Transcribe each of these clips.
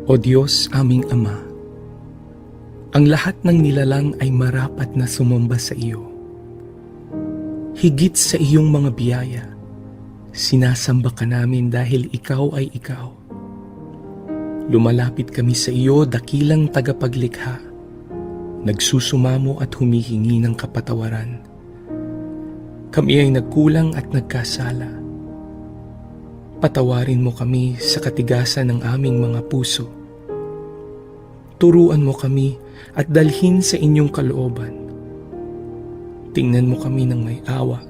O Diyos aming Ama, ang lahat ng nilalang ay marapat na sumamba sa iyo. Higit sa iyong mga biyaya, sinasamba ka namin dahil ikaw ay ikaw. Lumalapit kami sa iyo, dakilang tagapaglikha, nagsusumamo at humihingi ng kapatawaran. Kami ay nagkulang at nagkasala. Patawarin mo kami sa katigasan ng aming mga puso. Turuan mo kami at dalhin sa inyong kalooban. Tingnan mo kami ng may awa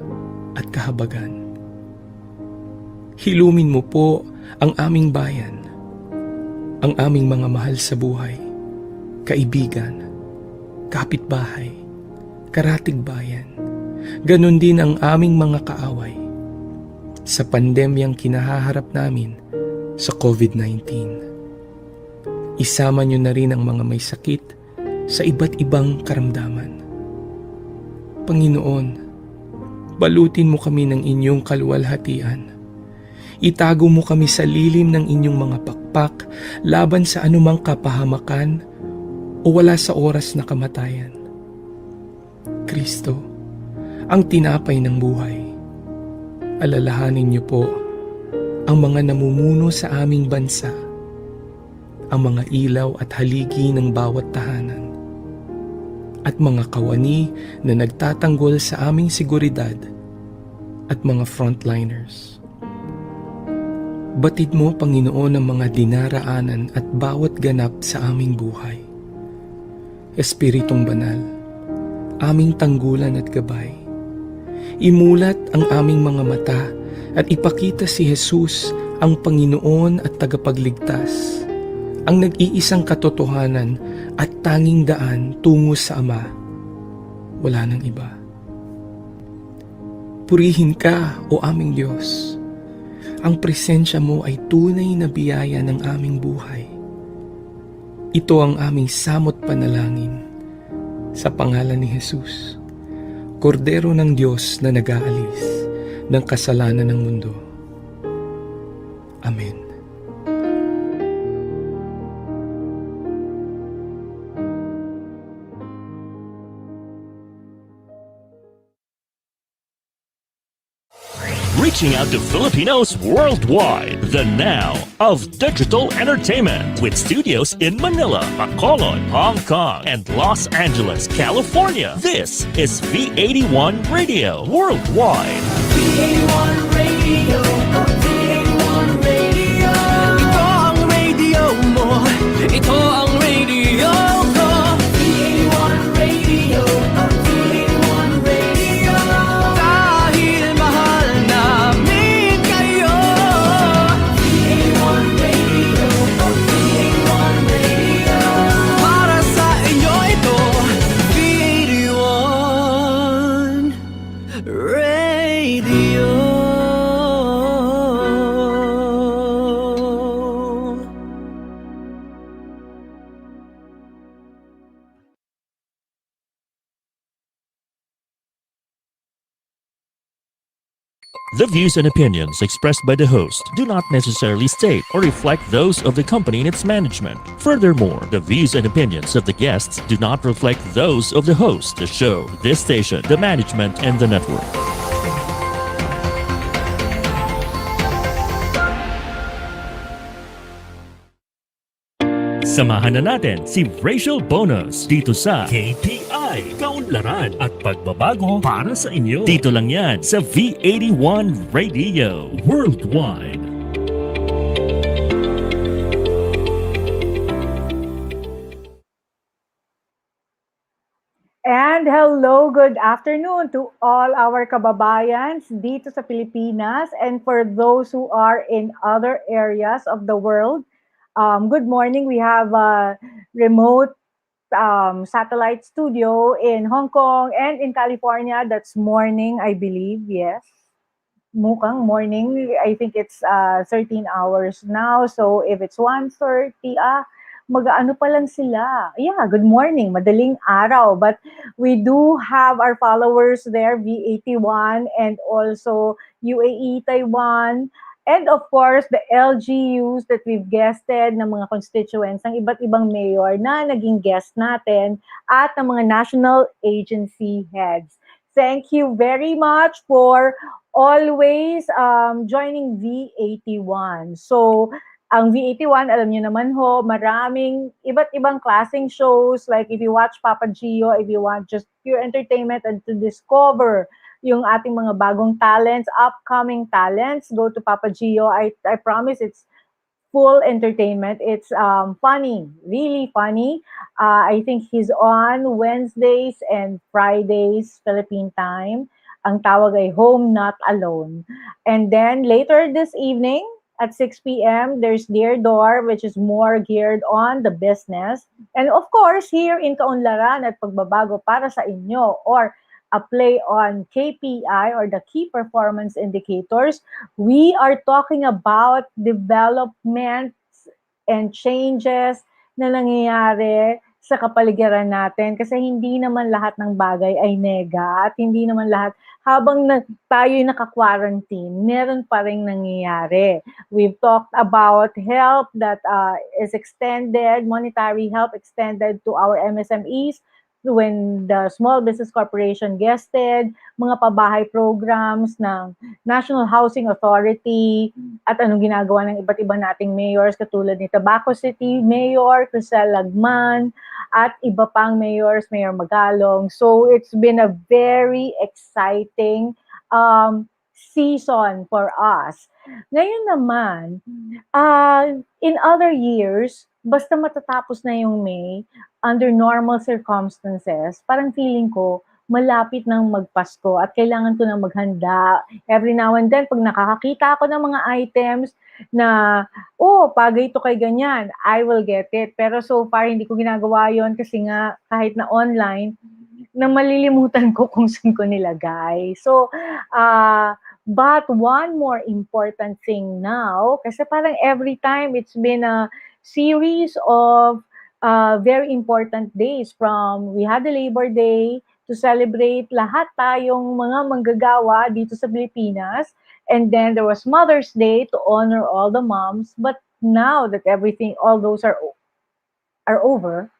at kahabagan. Hilumin mo po ang aming bayan, ang aming mga mahal sa buhay, kaibigan, kapitbahay, karatig bayan, ganon din ang aming mga kaaway sa pandemyang kinahaharap namin sa COVID-19. Isama niyo na rin ang mga may sakit sa iba't ibang karamdaman. Panginoon, balutin mo kami ng inyong kaluwalhatian. Itago mo kami sa lilim ng inyong mga pakpak laban sa anumang kapahamakan o wala sa oras na kamatayan. Kristo, ang tinapay ng buhay, alalahanin niyo po ang mga namumuno sa aming bansa, ang mga ilaw at haligi ng bawat tahanan, at mga kawani na nagtatanggol sa aming seguridad at mga frontliners. Batid mo, Panginoon, ang mga dinaraanan at bawat ganap sa aming buhay. Espiritong Banal, aming tanggulan at gabay, imulat ang aming mga mata at ipakita si Jesus ang Panginoon at tagapagligtas, ang nag-iisang katotohanan at tanging daan tungo sa Ama. Wala nang iba. Purihin ka, o aming Diyos. Ang presensya mo ay tunay na biyaya ng aming buhay. Ito ang aming samot panalangin sa pangalan ni Jesus, Kordero ng Diyos na nag-aalis ng kasalanan ng mundo. Amen. Reaching out to Filipinos worldwide, the now of digital entertainment with studios in Manila, Bacolod, Hong Kong, and Los Angeles, California. This is V81 Radio Worldwide. V81 Radio, V81 Radio. Ito ang radio mo, ito ang radio ko. V81 Radio, V81 Radio. Dahil mahal namin kayo. V81 Radio, V81 Radio. Para sa inyo ito, V81 Radio. The views and opinions expressed by the host do not necessarily state or reflect those of the company and its management. Furthermore, the views and opinions of the guests do not reflect those of the host, the show, this station, the management, and the network. Samahan na natin si Rachele Bonus dito sa KPI, Kaunlaran at Pagbabago para sa inyo. Dito lang yan sa V81 Radio Worldwide. And hello, good afternoon to all our kababayans dito sa Pilipinas and for those who are in other areas of the world. Good morning. We have a remote satellite studio in Hong Kong and in California. That's morning, I believe. Yes. Mukhang morning. I think it's 13 hours now. So if it's 1:30, mag-ano pa lang sila. Yeah, good morning. Madaling araw. But we do have our followers there, V81 and also UAE, Taiwan, And of course, the LGUs that we've guested ng mga constituents ng iba't ibang mayor na naging guest natin at ng mga national agency heads. Thank you very much for always joining V81. So, ang V81, alam niyo naman ho, maraming iba't ibang klaseng shows. Like if you watch Papa Gio, if you want just pure entertainment and to discover yung ating mga bagong talents, upcoming talents, go to Papa Gio. I promise it's full entertainment. It's funny, really funny. I think he's on Wednesdays and Fridays Philippine time. Ang tawag ay Home Not Alone. And then later this evening at 6 p.m., there's Dear Door, which is more geared on the business. And of course, here in Kaunlaran at Pagbabago para sa inyo, or a play on KPI or the key performance indicators, we are talking about developments and changes na nangyayari sa kapaligiran natin kasi hindi naman lahat ng bagay ay nega at hindi naman lahat habang tayo'y naka-quarantine, meron pa rin nangyayari. We've talked about help that is extended, monetary help extended to our MSMEs, when the Small Business Corporation guested, mga pabahay programs ng National Housing Authority, at anong ginagawa ng iba't ibang nating mayors katulad ni Tabaco City Mayor Crisel Lagman at iba pang mayors, Mayor Magalong. So it's been a very exciting season for us. Ngayon naman, in other years, basta matatapos na yung May, under normal circumstances, parang feeling ko, malapit nang magpasko at kailangan ko nang maghanda. Every now and then, pag nakakakita ako ng mga items na, oh, bagay ito kay ganyan, I will get it. Pero so far, hindi ko ginagawa yon kasi nga, kahit na online, na malilimutan ko kung saan ko nilagay. So, but one more important thing now, kasi parang every time it's been a series of very important days from we had the Labor Day to celebrate lahat tayong mga manggagawa dito sa Pilipinas. And then there was Mother's Day to honor all the moms. But now that everything, all those are over,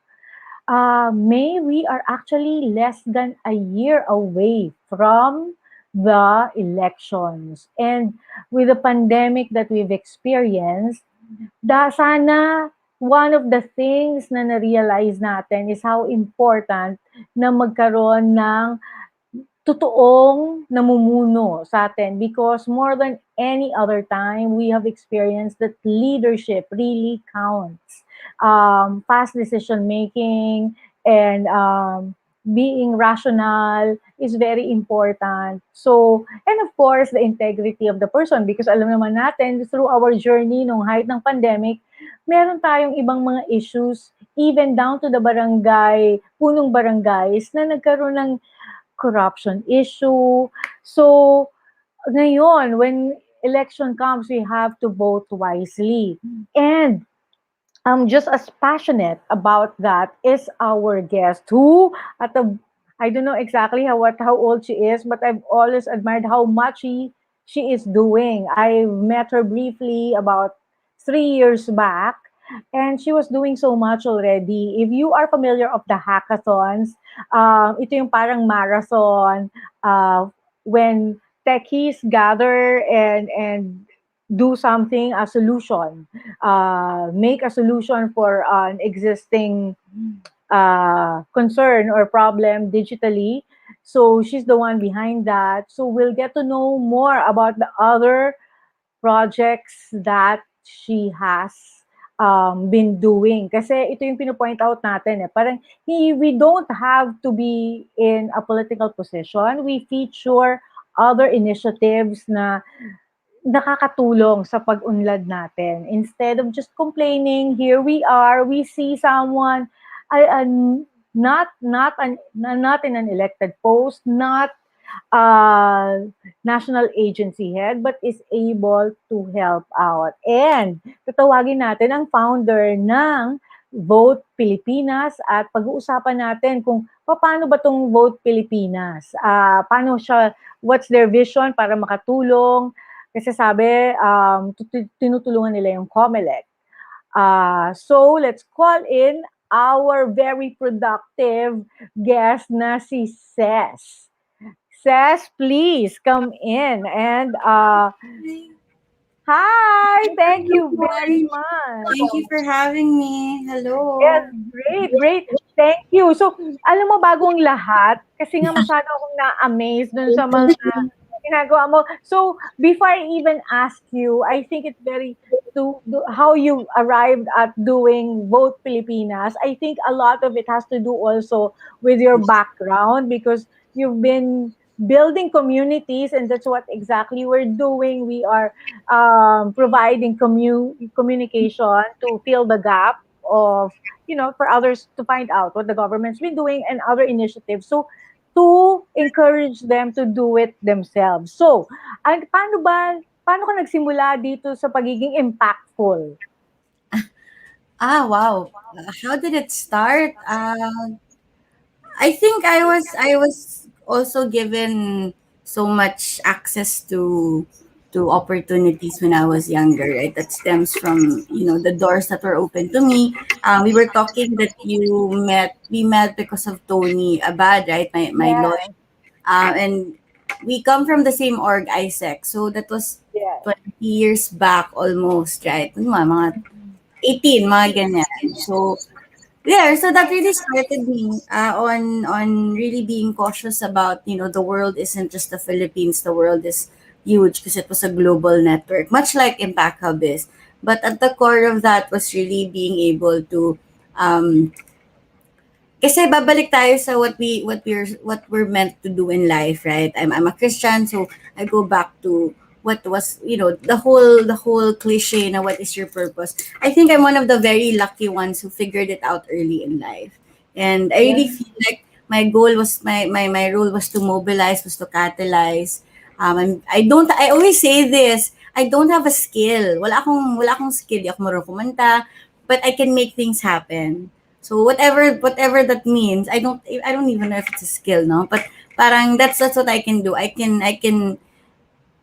May, we are actually less than a year away from the elections. And with the pandemic that we've experienced, sana one of the things na na-realize natin is how important na magkaroon ng totoong namumuno sa atin, because more than any other time, we have experienced that leadership really counts. Fast decision making and being rational is very important. So, and of course, the integrity of the person, because alam naman natin, through our journey nung height ng pandemic, meron tayong ibang mga issues, even down to the barangay, punong barangays, na nagkaroon ng corruption issue. So, ngayon, when election comes, we have to vote wisely. And just as passionate about that is our guest, who at the I don't know exactly how old she is, but I've always admired how much she is doing. I met her briefly about 3 years back, and she was doing so much already. If you are familiar of the hackathons, ito yung parang marathon when techies gather and do something, a solution, make a solution for an existing concern or problem digitally. So she's the one behind that. So we'll get to know more about the other projects that she has been doing. Kasi ito yung pinopoint out natin eh. Parang we don't have to be in a political position. We feature other initiatives na nakakatulong sa pag-unlad natin. Instead of just complaining, here we are, we see someone not in an elected post, not national agency head, but is able to help out. And tatawagin natin ang founder ng Vote Pilipinas at pag-uusapan natin kung paano ba tong Vote Pilipinas, paano siya, what's their vision para makatulong Kasi sabi, tinutulungan nila yung COMELEC. So let's call in our very productive guest na si Ses. Ses, please come in and hi, thank you very Everyone. much. Thank you for having me. Yes, Hello. great, great. Thank you. So, alam mo, bagong lahat, kasi nga masyado akong na-amaze dun sa mga ginagawa mo. So, before I even ask you, I think it's very to how you arrived at doing both Pilipinas. I think a lot of it has to do also with your background because you've been building communities, and that's what exactly we're doing. We are providing communication to fill the gap of, for others to find out what the government's been doing and other initiatives. So, to encourage them to do it themselves. So, paano ka nagsimula dito sa pagiging impactful? Wow. How did it start? I think I was also given so much access to opportunities when I was younger, right? That stems from, the doors that were open to me. We were talking that we met because of Tony Abad, right? My lawyer. Yes, And we come from the same org, ISEC. So that was yes. 20 years back almost, right? Mga 18, mga ganyan. So, yeah, so that really started me on really being cautious about, the world isn't just the Philippines, the world is huge because it was a global network, much like Impact Hub is. But at the core of that was really being able to um, kasi babalik tayo sa what we're meant to do in life, right? I'm a Christian, so I go back to what was, the whole cliche na what is your purpose. I think I'm one of the very lucky ones who figured it out early in life. And I Yes. really feel like my role was to mobilize, was to catalyze. I always say this, I don't have a skill. Wala akong skill, di ako marunong kumanta, but I can make things happen. So whatever that means, I don't even know if it's a skill, no? But parang that's what I can do. I can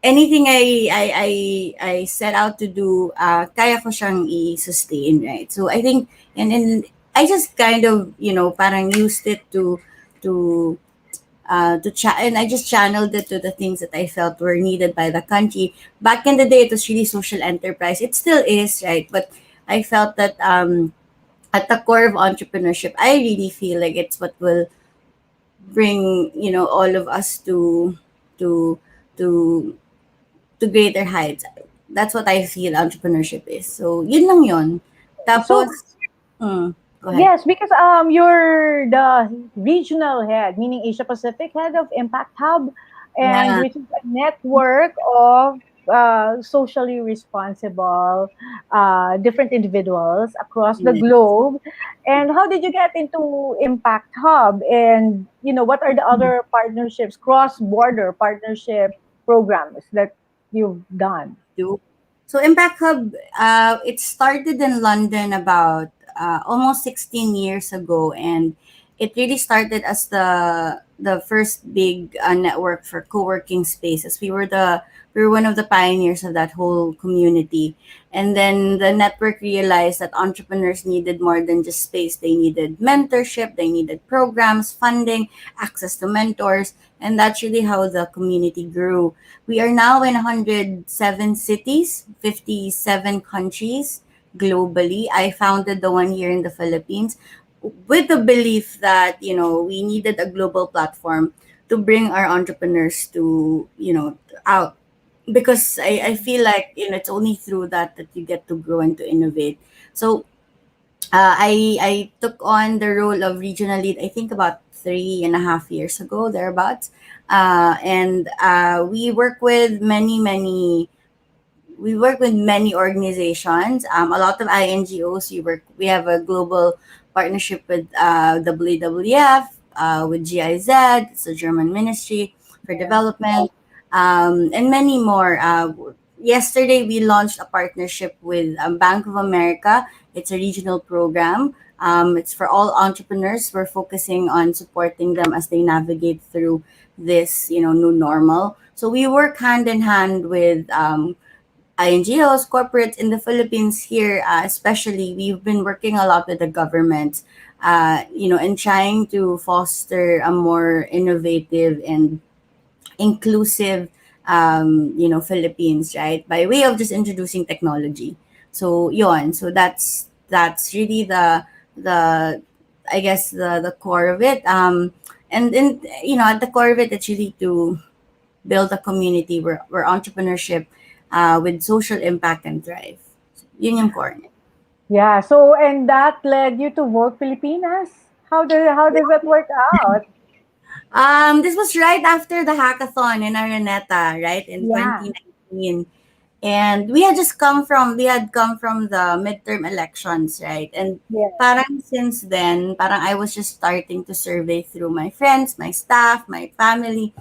anything I set out to do, kaya ko siyang i-sustain, right? So I think and I just kind of, parang used it and I just channeled it to the things that I felt were needed by the country. Back in the day, it was really social enterprise. It still is, right? But I felt that at the core of entrepreneurship, I really feel like it's what will bring, all of us to to to greater heights. That's what I feel entrepreneurship is. So yun lang yun. So, Tapos, go ahead. yes, because you're the regional head, meaning Asia Pacific head of Impact Hub, and Yeah. which is a network of socially responsible different individuals across the Yeah. globe. And how did you get into Impact Hub? And what are the other partnerships, cross-border partnership programs that you've done? Do. So Impact Hub, it started in London about almost 16 years ago, and it really started as the first big network for co-working spaces. We were one of the pioneers of that whole community, and then the network realized that entrepreneurs needed more than just space. They needed mentorship, they needed programs, funding, access to mentors, and that's really how the community grew. We are now in 107 cities, 57 countries globally. I founded the one here in the Philippines with the belief that, we needed a global platform to bring our entrepreneurs to, out. Because I feel like, it's only through that you get to grow and to innovate. So I took on the role of regional lead, I think about 3.5 years ago, thereabouts. And we work with many organizations, a lot of INGOs. We have a global partnership with WWF, with GIZ, it's a German ministry for Yeah. development, and many more. Yesterday, we launched a partnership with Bank of America. It's a regional program. It's for all entrepreneurs. We're focusing on supporting them as they navigate through this, new normal. So we work hand in hand with NGOs, corporates in the Philippines here, especially. We've been working a lot with the government, and trying to foster a more innovative and inclusive, Philippines, right? By way of just introducing technology. So yon, so that's really the I guess the core of it. And at the core of it, it's really to build a community where entrepreneurship with social impact and thrive. Yun yung core niya. Yeah. So, and that led you to Work Pilipinas. How does that work out? This was right after the hackathon in Araneta, right, in Yeah. 2019. And we had come from the midterm elections, right? And Yeah. parang since then, parang I was just starting to survey through my friends, my staff, my family,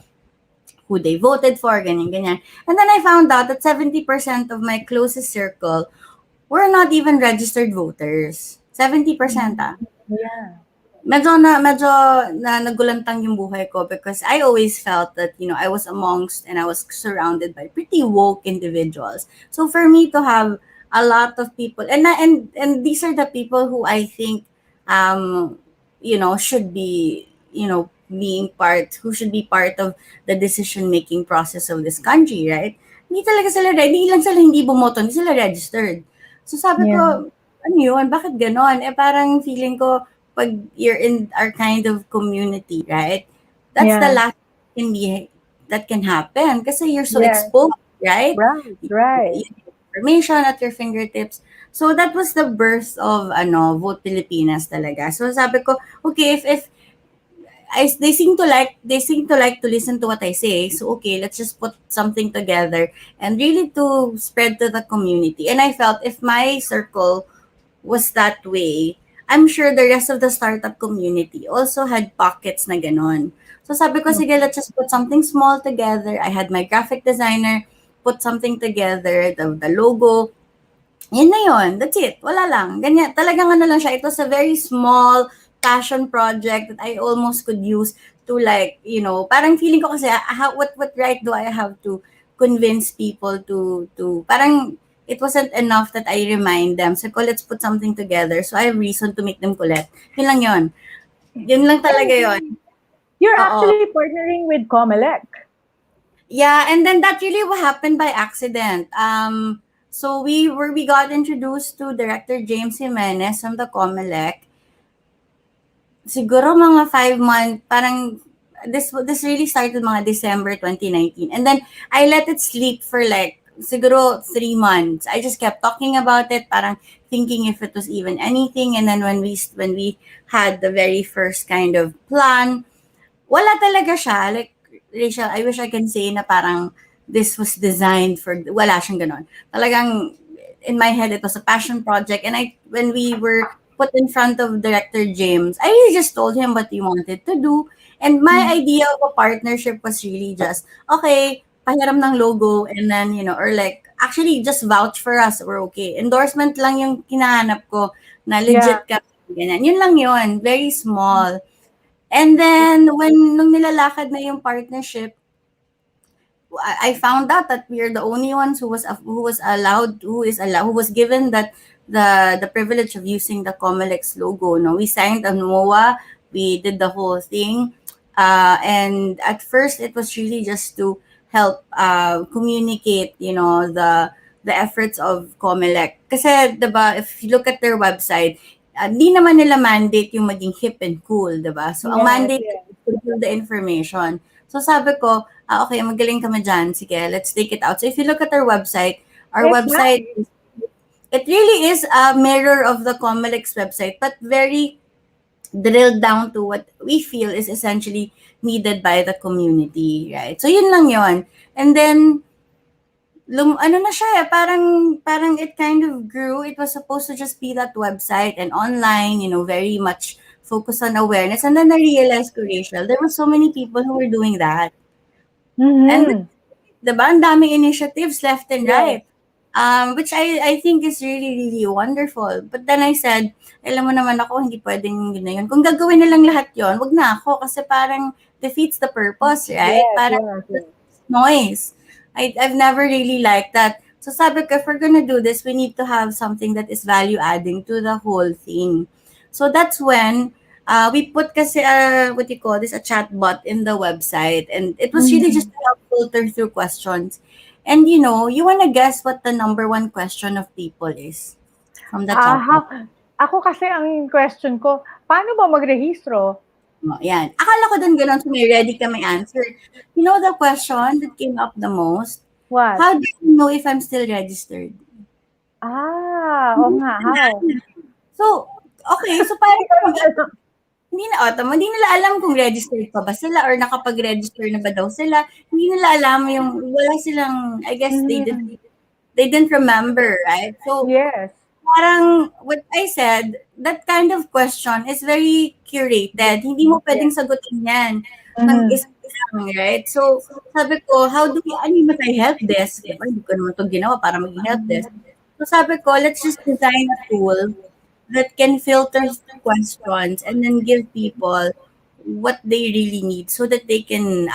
who they voted for, ganyan, ganyan. And then I found out that 70% of my closest circle were not even registered voters. 70%, ah. Yeah. Medyo na nagulantang yung buhay ko because I always felt that, I was amongst and I was surrounded by pretty woke individuals. So for me to have a lot of people, and these are the people who I think, should be, who should be part of the decision making process of this country, right? Hindi lang sila hindi bumoto, hindi sila registered. So sabi Yeah. ko, ano yun? Bakit ganon? Parang feeling ko, pag you're in our kind of community, right? That's the Yeah. last can be that can happen kasi you're so Yes. exposed, right? Right. Right. You have information at your fingertips. So that was the birth of Vote Pilipinas talaga. So sabi ko, okay, if they seem to like to listen to what I say. So okay, let's just put something together and really to spread to the community. And I felt if my circle was that way, I'm sure the rest of the startup community also had pockets na ganon. So sabi ko, sige, let's just put something small together. I had my graphic designer put something together, the logo. Yun na yun. That's it. Wala lang. Ganyan. Talagang ano lang siya. It was a very small passion project that I almost could use to parang feeling ko kasi, what right do I have to convince people to parang it wasn't enough that I remind them. So, let's put something together. So, I have reason to make them collect. Yun lang yun. Yun lang talaga yun. You're Oo. actually partnering with Comelec. Yeah, and then that really happened by accident. So we got introduced to Director James Jimenez from the Comelec. Siguro mga 5 months, parang this really started mga December 2019. And then I let it sleep for siguro 3 months. I just kept talking about it, parang thinking if it was even anything. And then when we had the very first kind of plan, wala talaga siya. Like, Rachel, I wish I can say na parang this was designed for, wala siyang ganon. Talagang, in my head, it was a passion project. And when we were put in front of Director James, I really just told him what we wanted to do. And my idea of a partnership was really just, okay, pahiram ng logo, and then, or actually just vouch for us, we're okay. Endorsement lang yung kinahanap ko na legit ka. Ganyan. Yun lang yun. Very small. And then, nung nilalakad na yung partnership, I found out that we are the only ones who was given that the privilege of using the Comelec's logo. No, we signed a MOA, we did the whole thing, and at first it was really just to help communicate, the efforts of Comelec. Kasi, diba, if you look at their website, di naman nila mandate yung maging hip and cool, diba? So, ang mandate is to give the information. So, sabi ko, okay, magaling kami dyan. Sige, let's take it out. So, if you look at our website, it really is a mirror of the Comelec's website, but very drilled down to what we feel is essentially needed by the community, right? So, yun lang yun. And then, parang it kind of grew. It was supposed to just be that website and online, very much focused on awareness. And then I realized, Rachel, there were so many people who were doing that. And diba, ang daming initiatives left and right. Which I think is really, really wonderful. But then I said, alam mo naman ako, hindi pwedeng yun na yun. Kung gagawin nilang lahat yun, wag na ako kasi parang defeats the purpose, right? Parang noise. I've never really liked that. So sabi ko, if we're gonna do this, we need to have something that is value adding to the whole thing. So that's when we put kasi what do you call this, a chat bot in the website, and it was really just Mhm. to help filter through questions. And you wanna guess what the number one question of people is from the Ah, chat bot? how ako kasi ang question ko, paano ba magrehistro? Oh, yan. Akala ko din gano'n, so may ready ka, may answer. You know the question that came up the most? What? How do you know if I'm still registered? Ah, oo Hindi nga, nila how? alam. So, okay, so Hindi parang ko rin alam. hindi nila alam kung registered pa ba sila or nakapag-register na ba daw sila. Hindi nila alam yung wala silang, I guess Mhm. they didn't remember, right? So, Yes. parang what I said, that kind of question is very curated. Hindi mo pwedeng Yes. sagutin yan ng Mhm. isa lang, right? So, sabi ko, how do we, ano ba tayo help desk? Diba? Hindi ko naman ito ginawa para maging help desk. So, sabi ko, let's just design a tool that can filter questions and then give people what they really need so that they can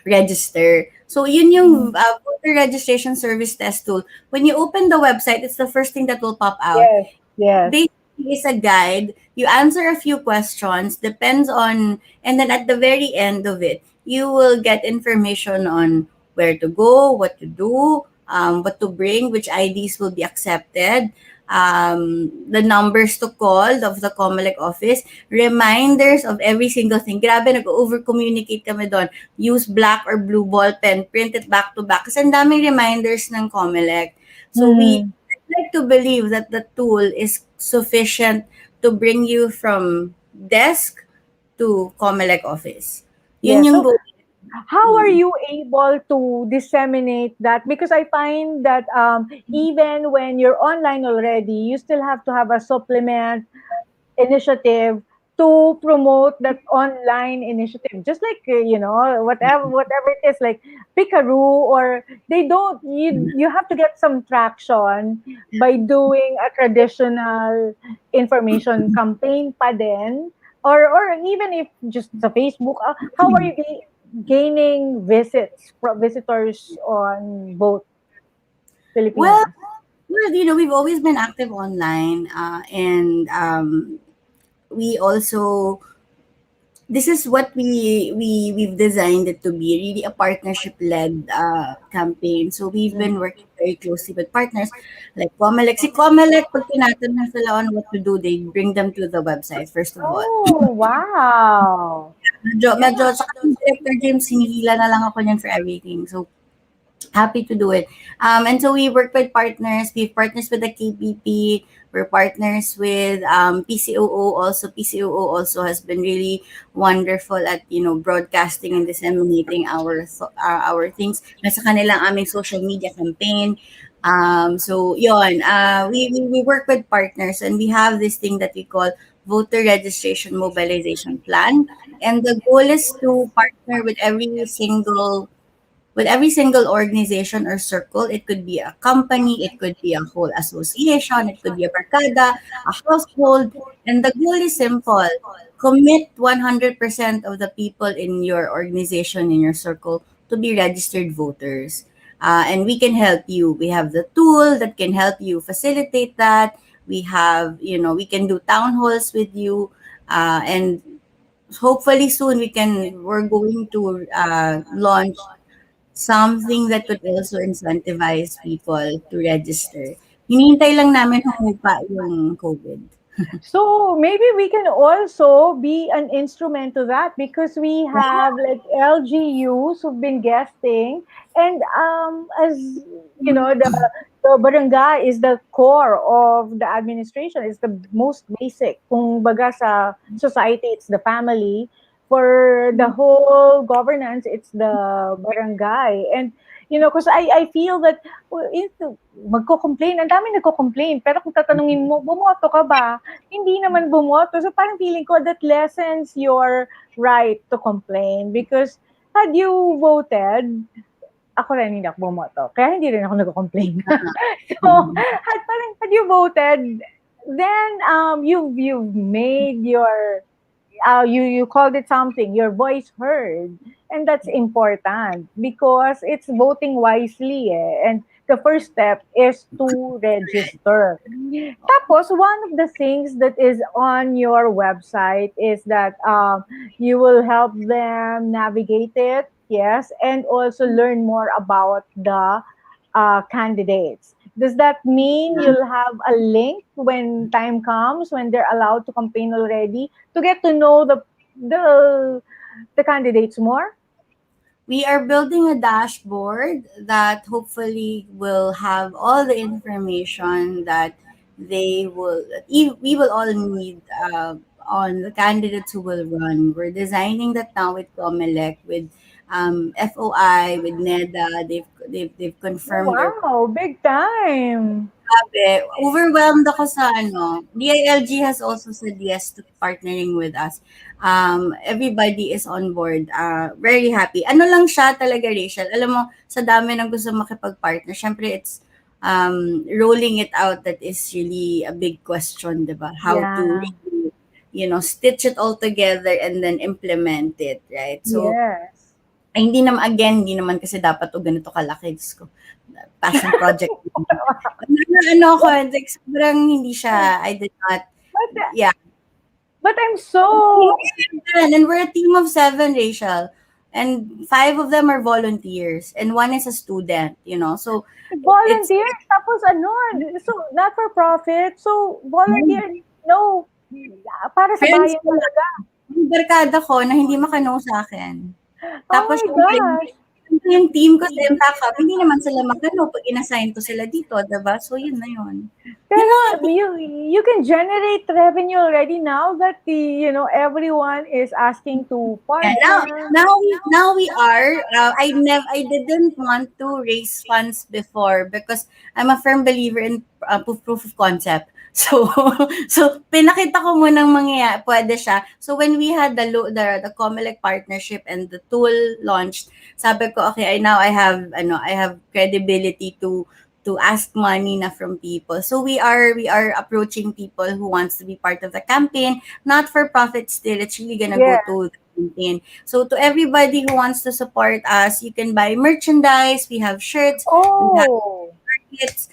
register. So yun yung Mhm. voter registration service test tool. When you open the website, it's the first thing that will pop out. Yes, yes. Basically, it's a guide. You answer a few questions, depends on, and then at the very end of it, you will get information on where to go, what to do, what to bring, which IDs will be accepted, the numbers to call of the COMELEC office, reminders of every single thing. Grabe, nag-over-communicate kami doon. Use black or blue ball pen, print it back to back. Kasi ang daming reminders ng COMELEC. So we Mhm. like to believe that the tool is sufficient to bring you from desk to COMELEC office. Yun Yes. yung So, goal. how are you able to disseminate that? Because I find that even when you're online already, you still have to have a supplement initiative to promote that online initiative, just like whatever it is, like Picaroo, or they don't you have to get some traction by doing a traditional information campaign pa din, or even if just sa Facebook. How are you gaining visitors on both Well, Filipinas? we've always been active online, and we also this is what we've designed it to be really a partnership led campaign. So we've been working very closely with partners like Comelec. Si Comelec, pag tinatanong sila on what to do, they bring them to the website first of all. Oh, wow. Medyo, saka yung Director James, hinihila na lang ako niyan for everything. So happy to do it. And so we work with partners. We have partners with the KPP. We're partners with PCOO also. PCOO also has been really wonderful at broadcasting and disseminating our things. Nasa kanilang aming social media campaign. So yon. We work with partners, and we have this thing that we call voter registration mobilization plan. And the goal is to partner with every single organization or circle. It could be a company, it could be a whole association, it could be a barkada, a household. And the goal is simple. Commit 100% of the people in your organization, in your circle, to be registered voters. And we can help you. We have the tool that can help you facilitate that. We have, we can do town halls with you. And hopefully soon we're going to launch something that could also incentivize people to register. Hinihintay lang namin humupa yung COVID. So maybe we can also be an instrument to that, because we have like LGUs who've been guesting, and as you know, the barangay is the core of the administration. It's the most basic. Kung baga sa society, it's the family. For the whole governance, it's the barangay. And because I feel that magko-complain, ang dami nagko-complain. Pero kung tatanungin mo, bumoto ka ba? Hindi naman bumoto. So parang feeling ko that lessens your right to complain, because had you voted, ako rin hindi ako bumoto. Kaya hindi rin ako nagko-complain. So, had you voted, then you've made your you called it something, your voice heard. And that's important because it's voting wisely and the first step is to register. Tapos, one of the things that is on your website is that you will help them navigate it, yes, and also learn more about the candidates. Does that mean you'll have a link when time comes, when they're allowed to campaign already, to get to know the the candidates more? We are building a dashboard that hopefully will have all the information that we will all need on the candidates who will run. We're designing that now with Comelec, with FOI, with NEDA. They've Oh, confirmed their wow, big time. sabi. Overwhelmed ako sa ano. DILG has also said yes to partnering with us. Everybody is on board. Very happy. Ano lang siya talaga, Rachel. Alam mo, sa dami ng gusto makipag-partner, syempre it's rolling it out that is really a big question, di ba? How to Yeah. really, stitch it all together and then implement it, right? So, Yes. ay, hindi naman kasi dapat o ganito kalaki. Diyos ko. Passion project. Ano ako, like, sobrang hindi siya, I did not, But yeah. but I'm so And we're a team of 7, Rachel. And 5 of them are volunteers. And 1 is a student. So, it's, volunteer tapos ano, so not for profit. So volunteer, no, para sa friends bayan ko, talaga. yung barkada ko na hindi makano sa akin. Oh Tapos, my gosh. yung team ko sa Impact Hub, hindi naman sila makano pag inassign ko sila dito, diba? So, yun na yun. Then you can generate revenue already now that everyone is asking to Yeah, partner. now we are. I didn't want to raise funds before because I'm a firm believer in proof of concept. So pinakita ko munang pwede siya. So when we had the Comelec partnership and the tool launched, sabi ko okay, I have credibility to ask money na from people. So we are approaching people who wants to be part of the campaign, not for profit still. It's really gonna go Yeah. to the campaign. So to everybody who wants to support us, you can buy merchandise. We have shirts, we have Oh. kits.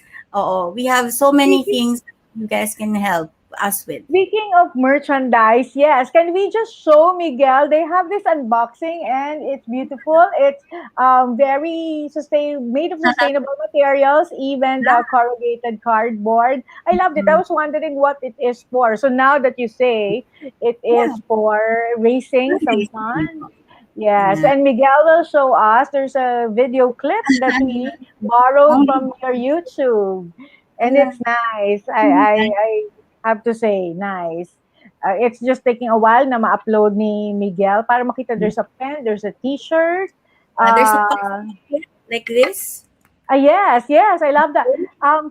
We have so many things you guys can help us with. Speaking of merchandise, yes, can we just show Miguel? They have this unboxing and it's beautiful. It's made of sustainable materials, even the corrugated cardboard. I loved it. I was wondering what it is for. So now that you say it is Yeah. for raising some fun. Yes, Yeah. and Miguel will show us. There's a video clip that we borrowed from your YouTube, and Yeah. it's nice. I have to say, nice. It's just taking a while na ma-upload ni Miguel para makita. There's a pen, there's a T-shirt. There's a Uh, pocket like this. yes, yes, I love that.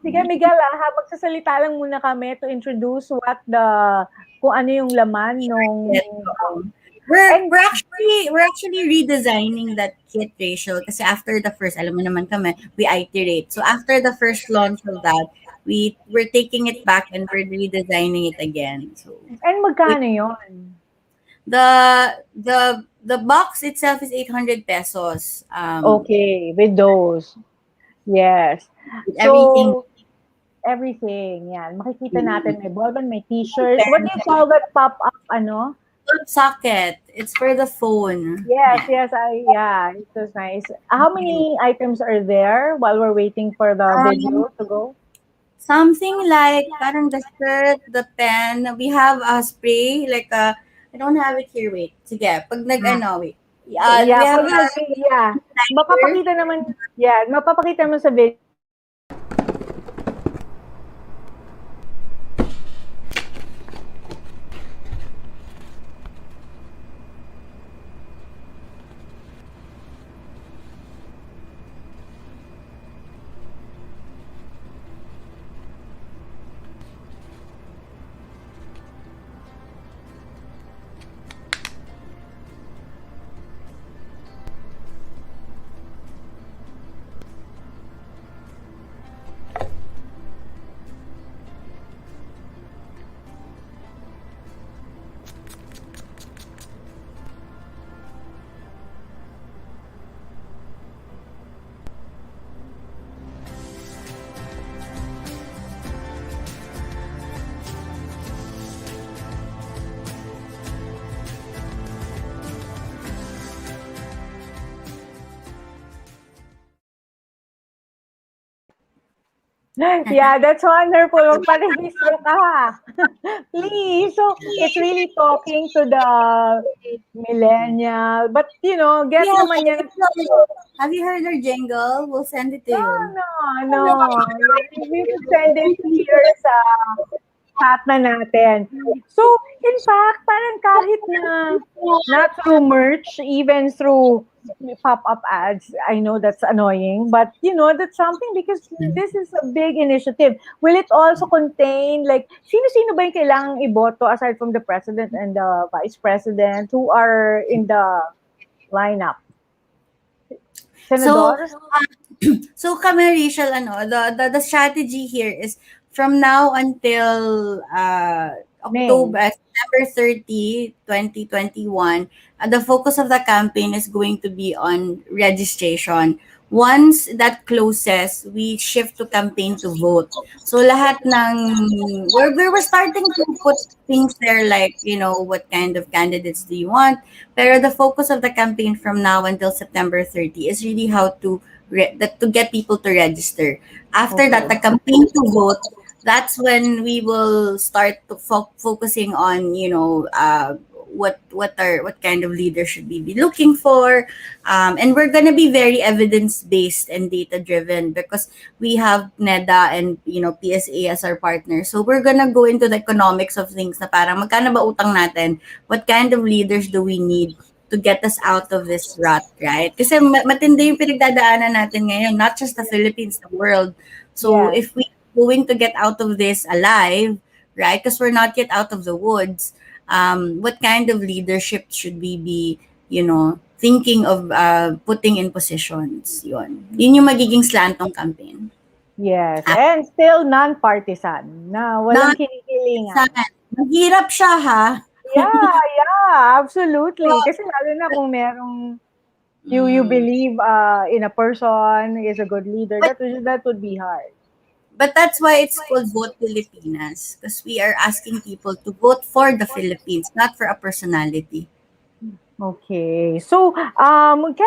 Sige Miguel, magsasalita lang muna kami to introduce kung ano yung laman nung And- We're actually redesigning that kit, Rachel, kasi after the first, alam mo naman kami, we iterate. So after the first launch of that, we're taking it back and we're redesigning it again. So and magkano yun? the box itself is 800 pesos. Okay, with those. Yes. With everything. So, everything. Yan. Makikita natin may ballpen, may t-shirt. What do you call that pop-up, ano? Socket. It's for the phone. Yes, yes. It was nice. How many items are there while we're waiting for the video to go? Something like parang the shirt, the pen. We have a spray, like I don't have it here. Wait. Sige. Pag wait. We have Yeah. Mapapakita naman sa video. Yeah, that's wonderful. Magparehistro ka. Please. So, it's really talking to the millennial. But, get Yeah, naman yan. have you heard our jingle? We'll send it to No, you. no. Yeah, we will send it here sa chat na natin. So, in fact, parang kahit na not through merch, even through pop-up ads, I know that's annoying, but that's something because this is a big initiative. Will it also contain, like, sino-sino ba yung kailangang iboto aside from the president and the vice president who are in the lineup? So, Senador? so kami, Rachel, the strategy here is from now until May. September 30, 2021, the focus of the campaign is going to be on registration. Once that closes, we shift to campaign to vote. So lahat ng, we're starting to put things there like, what kind of candidates do you want? Pero the focus of the campaign from now until September 30 is really how to to get people to register. After that, Okay. the campaign to vote, that's when we will start to focusing on, what kind of leader should we be looking for, and we're gonna be very evidence based and data driven because we have NEDA and PSA as our partner. So we're gonna go into the economics of things na parang magkano ba utang natin, what kind of leaders do we need to get us out of this rut, right? Kasi matindi yung pinagdadaanan natin ngayon, not just the Philippines, the world. So Yes. if we going to get out of this alive, right? Because we're not yet out of the woods. What kind of leadership should we be, thinking of putting in positions? Yun yung magiging slant ng campaign. Yes. And still non-partisan. Na walang Not kinikilingan. slant. Mahirap siya, ha? Yeah, absolutely. Kasi lalo na kung merong you believe in a person is a good leader, But that would be hard. But that's why it's called Vote Pilipinas because we are asking people to vote for the Philippines, not for a personality. Okay. So, kailan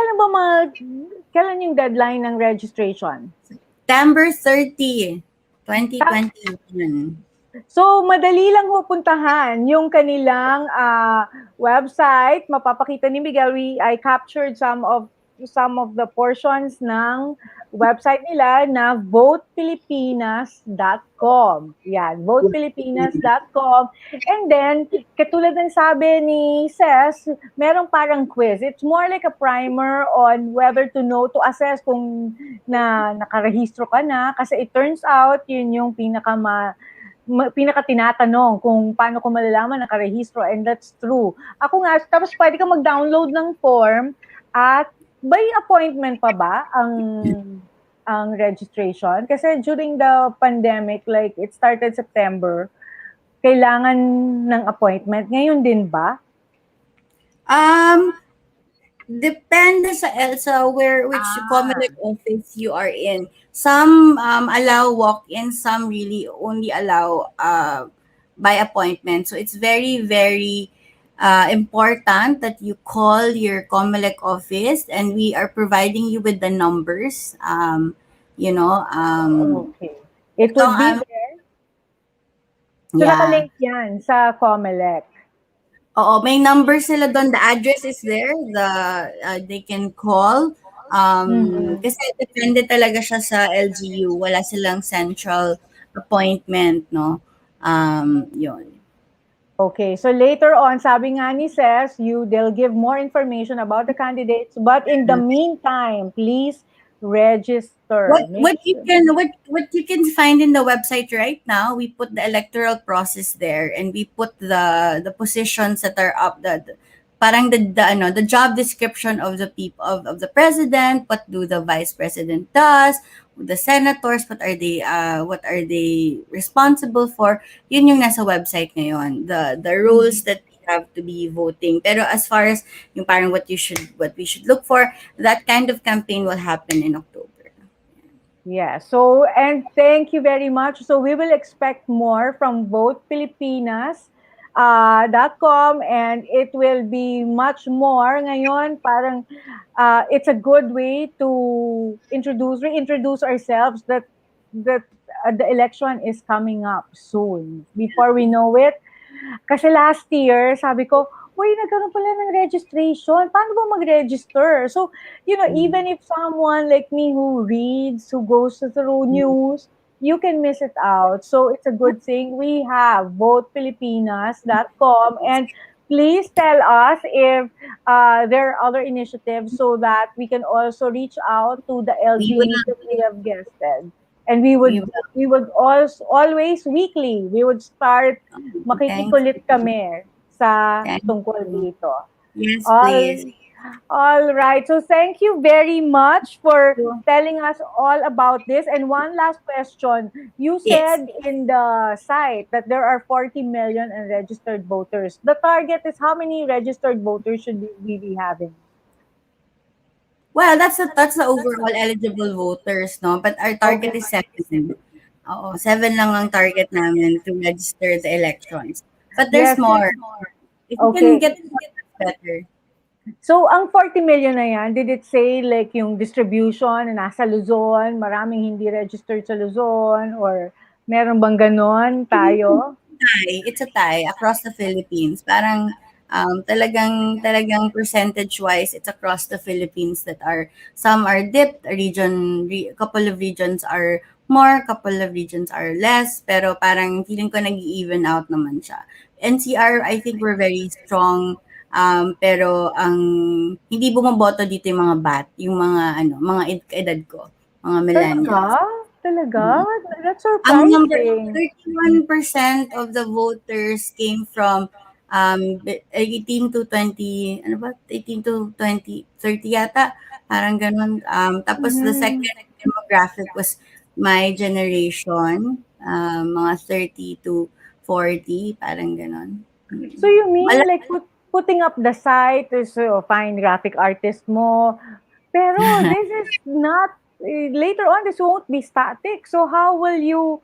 yung deadline ng registration? September 30, 2021. So, madali lang ho puntahan yung kanilang website. Mapapakita ni Miguel, I captured some of the portions ng website nila na votepilipinas.com. Yan, votepilipinas.com. And then, katulad ng sabi ni Ces, merong parang quiz. It's more like a primer on whether to know, to assess kung nakarehistro ka na. Kasi it turns out, yun yung pinaka tinatanong kung paano ko malalaman nakarehistro, and that's true. Ako nga, tapos pwede ka mag-download ng form at by appointment pa ba ang registration? Kasi during the pandemic, like it started September, kailangan ng appointment. Ngayon din ba? Depende sa ELSA which Comelec office you are in. Some allow walk-in, some really only allow by appointment. So it's very, very important that you call your Comelec office and we are providing you with the numbers. Okay. It So, would be there. So yeah. nakalink yan sa Comelec. Oo, may number sila doon. The address is there. They can call. Kasi depende talaga siya sa LGU. Wala silang central appointment, no? Yun. Okay, so later on, sabi nga ni Ces, they'll give more information about the candidates, but in the meantime, please register. What you can find in the website right now, we put the electoral process there and we put the positions that are up, parang the job description of the people of the president, what do the vice president does, the senators, what are they responsible for. Yun yung nasa website ngayon, the rules that we have to be voting. Pero as far as yung parang what we should look for, that kind of campaign will happen in October. Yeah, so, and thank you very much. So we will expect more from votepilipinas.com, and it will be much more. Ngayon, parang it's a good way to reintroduce ourselves that the election is coming up soon. Before we know it, kasi last year, sabi ko, uy, nagkaroon pala ng registration. Paano ba mag-register? So, even if someone like me who reads, who goes through news, you can miss it out. So, it's a good thing we have votepilipinas.com, and please tell us if there are other initiatives so that we can also reach out to the We will, LGUs that we have guested. And we will. we would also always weekly, we would start Thanks. makikikulit kami sa Thank tungkol you. dito. Yes, please. All, all right. So thank you very much for So, telling us all about this. And one last question. You yes. said in the site that there are 40 million registered voters. The target is how many registered voters should we be having? Well, that's the overall eligible voters, no? But our target Okay. is 7. Oo, 7 lang ang target namin to register the elections. But there's Yes. more. If you can Okay. get more, that's better. So, ang 40 million na yan, did it say like yung distribution na nasa Luzon, maraming hindi registered sa Luzon, or meron bang ganon tayo? It's a tie across the Philippines. Parang talagang percentage-wise, it's across the Philippines that are some are dipped, a couple of regions are more, couple of regions are less, pero parang feeling ko nag-even out naman siya. NCR, I think we're very strong. Pero ang hindi bumoboto dito yung mga yung mga edad ko, mga Talaga? millennials. Talaga? That's Ang number, surprising. 31% of the voters came from 18 to 20, ano ba? 18 to 20, 30 yata. Parang ganun. Tapos the Mhm. second demographic was my generation, mga 30 to 40, parang ganun. So you mean Malaki. like putting up the site is fine graphic artist mo, pero this is not later on this won't be static. So how will you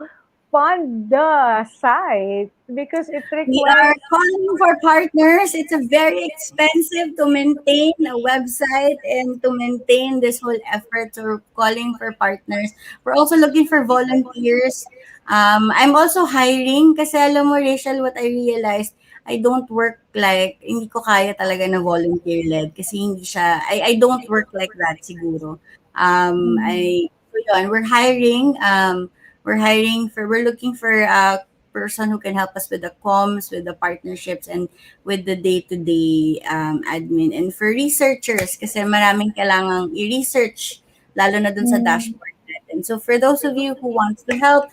fund the site because it We requires are calling for partners. It's a very expensive to maintain a website and to maintain this whole effort. So we're calling for partners. We're also looking for volunteers. I'm also hiring kasi alam mo, Rachel, what I realized, I don't work like, hindi ko kaya talaga na volunteer-led kasi hindi siya, I don't work like that siguro. So yun, we're looking for person who can help us with the comms, with the partnerships, and with the day-to-day admin. And for researchers, kasi maraming kailangang i-research, lalo na dun sa mm, dashboard natin. So for those of you who wants to help,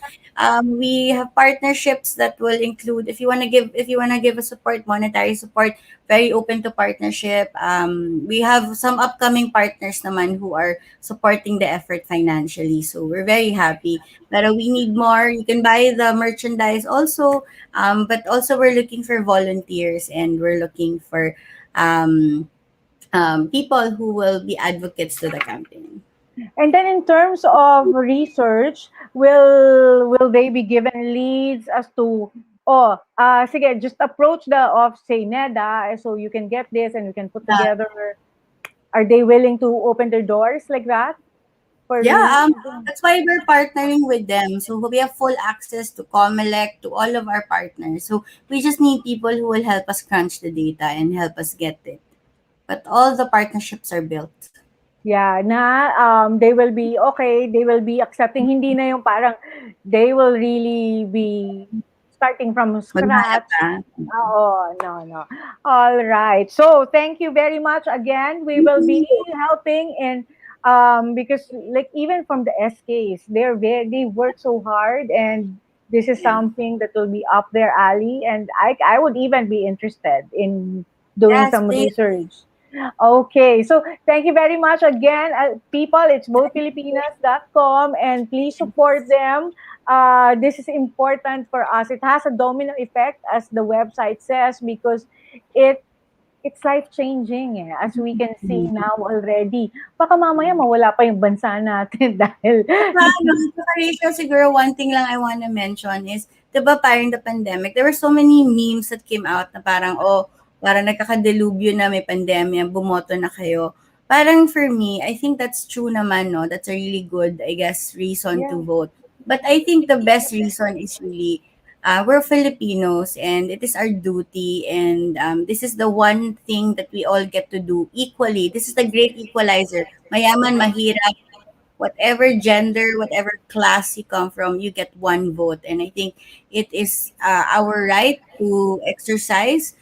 we have partnerships that will include, if you wanna give a support, monetary support, very open to partnership. We have some upcoming partners naman who are supporting the effort financially. So we're very happy. But we need more. You can buy the merchandise also. But also we're looking for volunteers and we're looking for people who will be advocates to the campaign. and then in terms of research, will they be given leads as to sige, just approach the of say NEDA so you can get this and we can put Uh, together. Are they willing to open their doors like that for yeah, me? that's why we're partnering with them. So we have full access to Comelec, to all of our partners. So we just need people who will help us crunch the data and help us get it. But all the partnerships are built. Yeah, na they will be okay, they will be accepting hindi na yung parang they will really be starting from Maghanap scratch. ka. Oh, no, no. All right. So, thank you very much again. We will be helping in because like even from the SKs, they work so hard and this is Yeah. something that will be up their alley and I would even be interested in doing Yes, some please. research. Okay, so thank you very much again, people. It's votepilipinas.com and please support them. This is important for us. It has a domino effect, as the website says, because it it's life changing as we can see now already. Baka mamaya mawala pa yung bansa natin dahil Saka Rachel, siguro one thing lang I wanna mention is, di ba parang the pandemic, there were so many memes that came out na parang, parang nagkakadelubyo na may pandemya, bumoto na kayo. Parang for me, I think that's true naman, no? That's a really good, I guess, reason to yeah. vote. But I think the best reason is really we're Filipinos and it is our duty, and this is the one thing that we all get to do equally. This is the great equalizer. Mayaman, mahirap, whatever gender, whatever class you come from, you get one vote. And I think it is our right to exercise.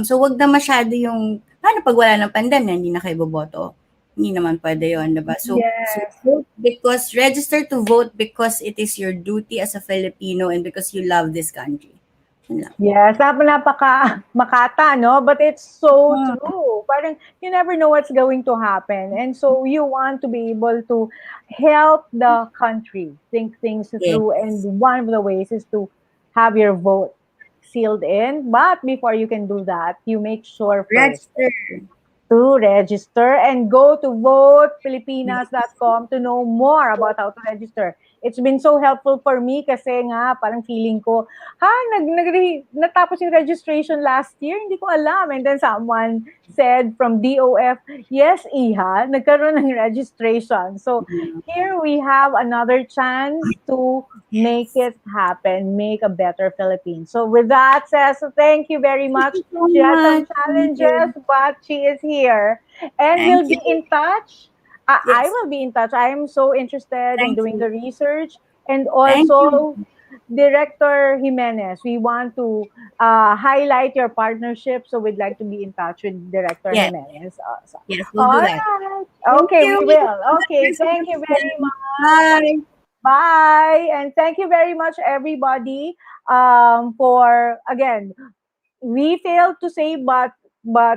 So wag na masyado yung, paano pag wala ng pandemya, hindi na kayo boboto? Hindi naman pwede yun, diba? So Yes. vote because, register to vote because it is your duty as a Filipino and because you love this country. Yun lang. Yes, napaka makata, no? But it's so Hmm. true. Parang you never know what's going to happen. And so you want to be able to help the country think things through. And Yes. one of the ways is to have your vote sealed in. But before you can do that, you make sure first Register. to register and go to votepilipinas.com to know more about how to register. It's been so helpful for me kasi nga parang feeling ko, natapos yung registration last year, hindi ko alam. And then someone said from DOF, yes, Iha, nagkaroon ng registration. So here we have another chance to make it happen, make a better Philippines. So with that says, thank you very much. Thank you so She has some much. Thank challenges, you. but she is here. And Thank we'll be you. in touch. I Yes. will be in touch. I am so interested in Thank doing you. the research. And Thank also, you. Director Jimenez, we want to highlight your partnership. So we'd like to be in touch with Director Yes. Jimenez. Yes, we'll All do that. right. Thank Okay, you. we will. Okay, Thank you so thank you much, very Jen. much. Bye. Bye. And thank you very much, everybody, for, again, we failed to say, but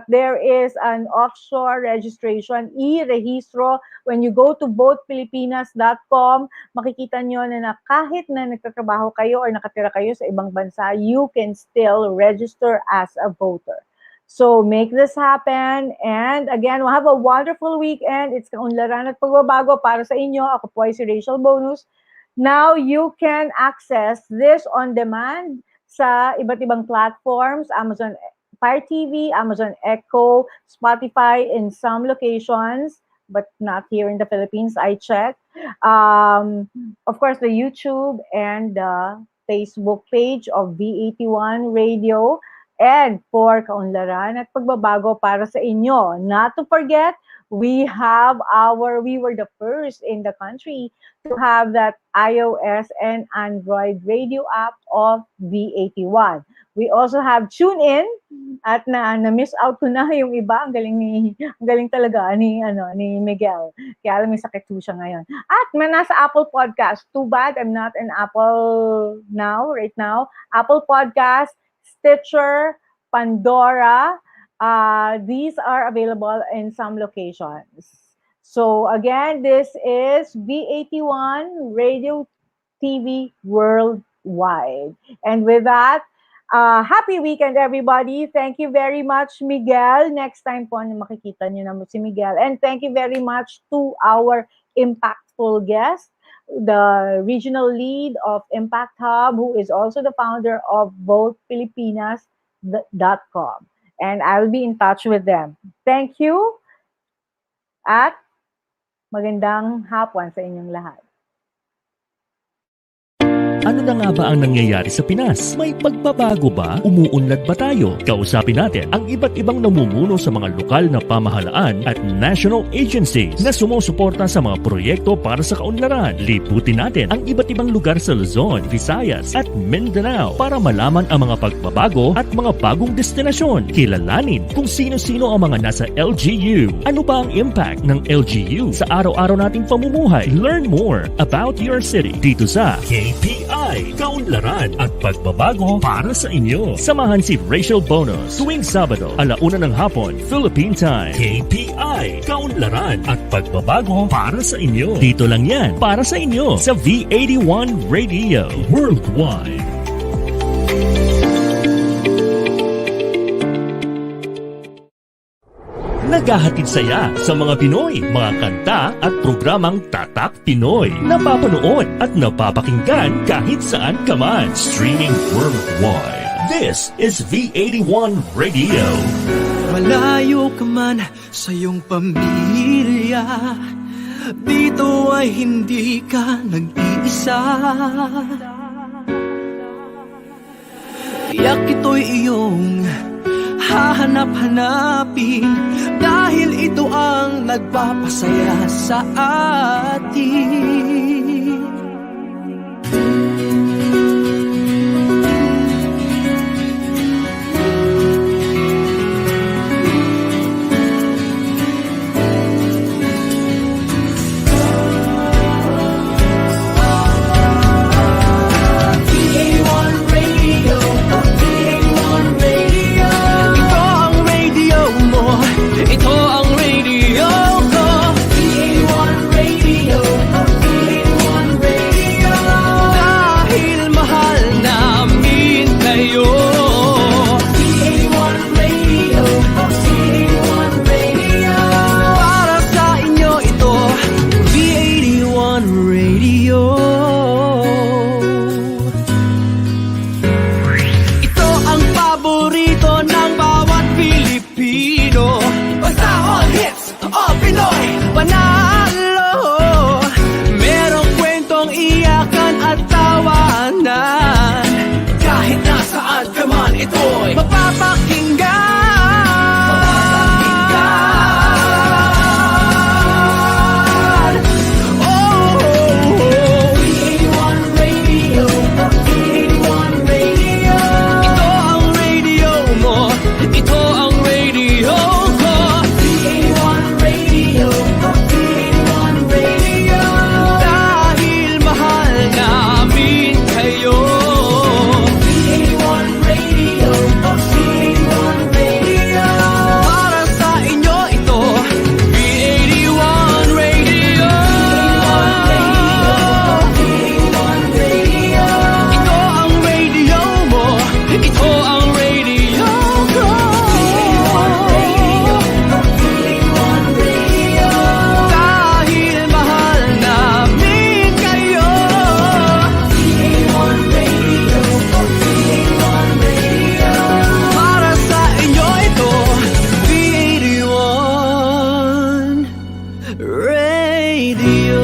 there is an offshore registration, e-registro. When you go to votepilipinas.com, makikita nyo na kahit na nagtatrabaho kayo or nakatira kayo sa ibang bansa, you can still register as a voter. So make this happen. And again, we'll have a wonderful weekend. It's Kaunlaran at Pagbabago para sa inyo. Ako po ay si Rachel Bonus. Now you can access this on demand sa iba't ibang platforms, Amazon Fire TV, Amazon Echo, Spotify in some locations, but not here in the Philippines, I checked. Of course, the YouTube and the Facebook page of V81 Radio. And for Kaunlaran at Pagbabago para sa inyo. Not to forget, we were the first in the country to have that iOS and Android radio app of V81. We also have TuneIn at na-miss out ko na yung iba. Ang galing talaga ni Miguel. Kaya alam, may sakit po siya ngayon. At nasa Apple Podcast. Too bad I'm not in Apple right now. Apple Podcast, Stitcher, Pandora. These are available in some locations. So again, this is V81 Radio TV Worldwide. And with that, happy weekend, everybody. Thank you very much, Miguel. Next time po, makikita niyo na si Miguel. And thank you very much to our impactful guest, the regional lead of Impact Hub, who is also the founder of votepilipinas.com. And I'll be in touch with them. Thank you at magandang hapon sa inyong lahat. Ano na nga ba ang nangyayari sa Pinas? May pagbabago ba? Umuunlad ba tayo? Kausapin natin ang iba't ibang namumuno sa mga lokal na pamahalaan at national agencies na sumusuporta sa mga proyekto para sa kaunlaran. Liputin natin ang iba't ibang lugar sa Luzon, Visayas at Mindanao para malaman ang mga pagbabago at mga bagong destinasyon. Kilalanin kung sino-sino ang mga nasa LGU. Ano ba ang impact ng LGU sa araw-araw nating pamumuhay? Learn more about your city dito sa KPI. Kaunlaran at Pagbabago para sa inyo. Samahan si Rachel Bonus tuwing Sabado, 1:00 ng hapon, Philippine Time. KPI, Kaunlaran at Pagbabago para sa inyo. Dito lang yan para sa inyo sa V81 Radio Worldwide. Naghahatid saya sa mga Pinoy, mga kanta at programang Tatak Pinoy. Napapanood at napapakinggan kahit saan ka man. Streaming worldwide. This is V81 Radio. Malayo ka man sa iyong pamilya, Dito ay hindi ka nag-iisa. Tiyak ito'y iyong hahanap-hanapin, dahil ito ang nagpapasaya sa atin. Radio.